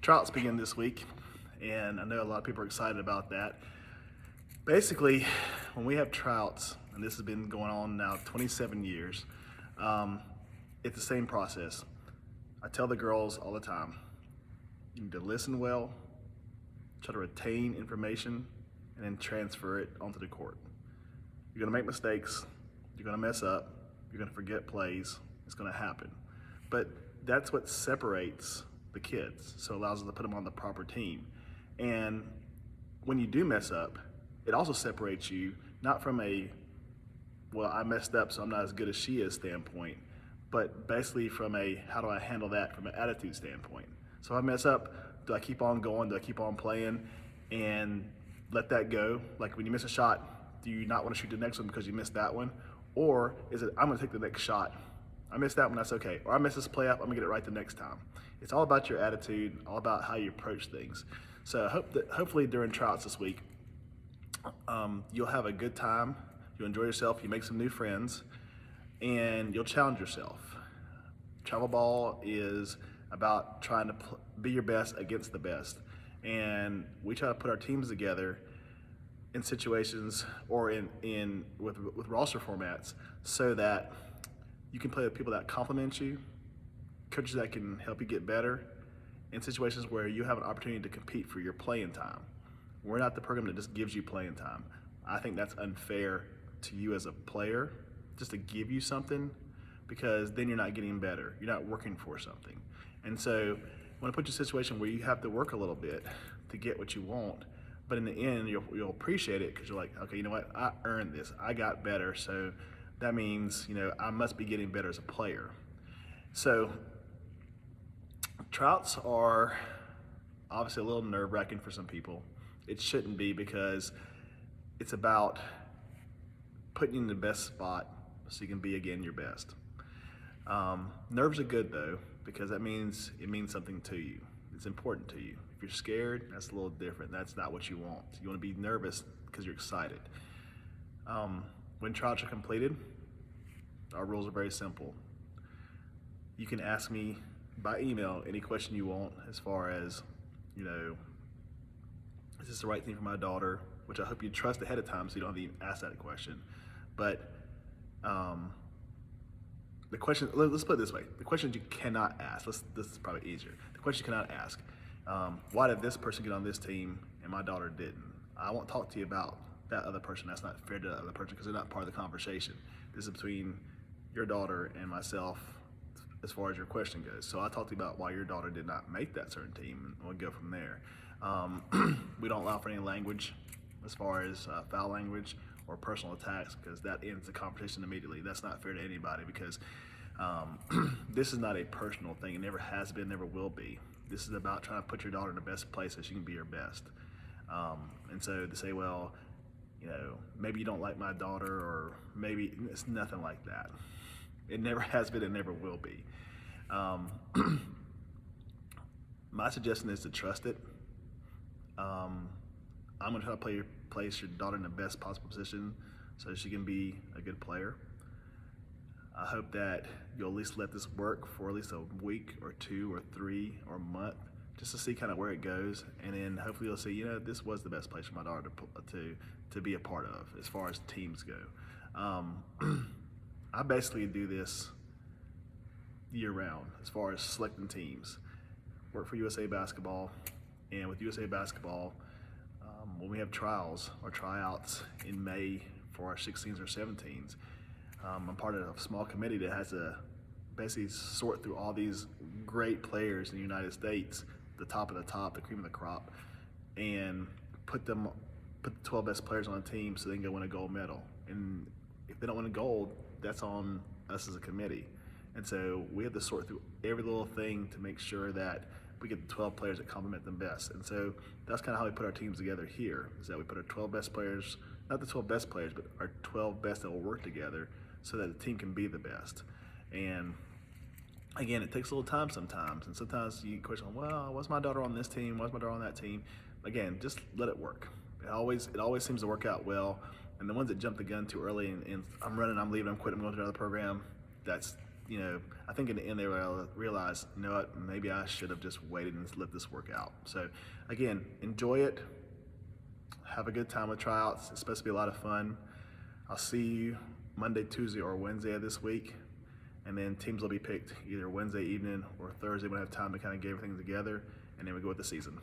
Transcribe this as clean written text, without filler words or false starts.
Tryouts begin this week, and I know a lot of people are excited about that. Basically, when we have tryouts, and this has been going on now 27 years, it's the same process. I tell the girls all the time, you need to listen well, try to retain information, and then transfer it onto the court. You're gonna make mistakes, you're gonna mess up, you're gonna forget plays, it's gonna happen. But that's what separates the kids, so it allows us to put them on the proper team. And when you do mess up, it also separates you, not from a, well, I messed up so I'm not as good as she is standpoint, but basically from a, how do I handle that from an attitude standpoint. So if I mess up, do I keep on going, do I keep on playing and let that go? Like when you miss a shot, do you not want to shoot the next one because you missed that one? Or is it, I'm gonna take the next shot, I missed that one, that's okay. Or I missed this play up, I'm gonna get it right the next time. It's all about your attitude, all about how you approach things. So I hope that hopefully during tryouts this week, you'll have a good time, you'll enjoy yourself, you make some new friends, and you'll challenge yourself. Travel ball is about trying to be your best against the best. And we try to put our teams together in situations or with roster formats so that you can play with people that compliment you, coaches that can help you get better, in situations where you have an opportunity to compete for your playing time. We're not the program that just gives you playing time. I think that's unfair to you as a player, just to give you something, because then you're not getting better. You're not working for something. And so I want to put you in a situation where you have to work a little bit to get what you want, but in the end, you'll appreciate it because you're like, okay, you know what? I earned this. I got better, so that means, you know, I must be getting better as a player. So tryouts are obviously a little nerve-wracking for some people. It shouldn't be, because it's about putting you in the best spot so you can be again your best. Nerves are good though, because that means it means something to you. It's important to you. If you're scared, that's a little different. That's not what you want. You want to be nervous because you're excited. When tryouts are completed, our rules are very simple. You can ask me by email any question you want, as far as, you know, is this the right thing for my daughter? Which I hope you trust ahead of time so you don't have to even ask that question. But the question, let's put it this way, the questions you cannot ask, this is probably easier. The question you cannot ask, why did this person get on this team and my daughter didn't? I won't talk to you about that other person. That's not fair to that other person because they're not part of the conversation. This is between your daughter and myself as far as your question goes. So I talked to you about why your daughter did not make that certain team, and we'll go from there. We don't allow for any language as far as foul language or personal attacks, because that ends the conversation immediately. That's not fair to anybody, because this is not a personal thing. It never has been, never will be. This is about trying to put your daughter in the best place so she can be her best. And so to say, well, you know, maybe you don't like my daughter, or maybe, it's nothing like that. It never has been and never will be. My suggestion is to trust it. I'm gonna try to place your daughter in the best possible position so she can be a good player. I hope that you'll at least let this work for at least a week or two or three or a month, just to see kind of where it goes, and then hopefully you'll see, you know, this was the best place for my daughter to be a part of as far as teams go. I basically do this year round as far as selecting teams. Work for USA Basketball, and with USA Basketball, when we have trials or tryouts in May for our 16s or 17s, I'm part of a small committee that has to basically sort through all these great players in the United States, the top of the top, the cream of the crop, and put the 12 best players on a team so they can go win a gold medal. And if they don't win a gold, that's on us as a committee. And so we have to sort through every little thing to make sure that we get the 12 players that complement them best. And so that's kind of how we put our teams together here, is that we put our 12 best players, not the 12 best players, but our 12 best that will work together so that the team can be the best. And again, it takes a little time sometimes, and sometimes you question, well, was my daughter on this team? Was my daughter on that team? Again, just let it work. It always seems to work out well. And the ones that jump the gun too early and I'm running, I'm leaving, I'm quitting, I'm going to another program, that's I think in the end they realized, you know what, maybe I should have just waited and let this work out. So again, enjoy it. Have a good time with tryouts. It's supposed to be a lot of fun. I'll see you Monday, Tuesday, or Wednesday of this week. And then teams will be picked either Wednesday evening or Thursday when I have time to kind of get everything together. And then we go with the season.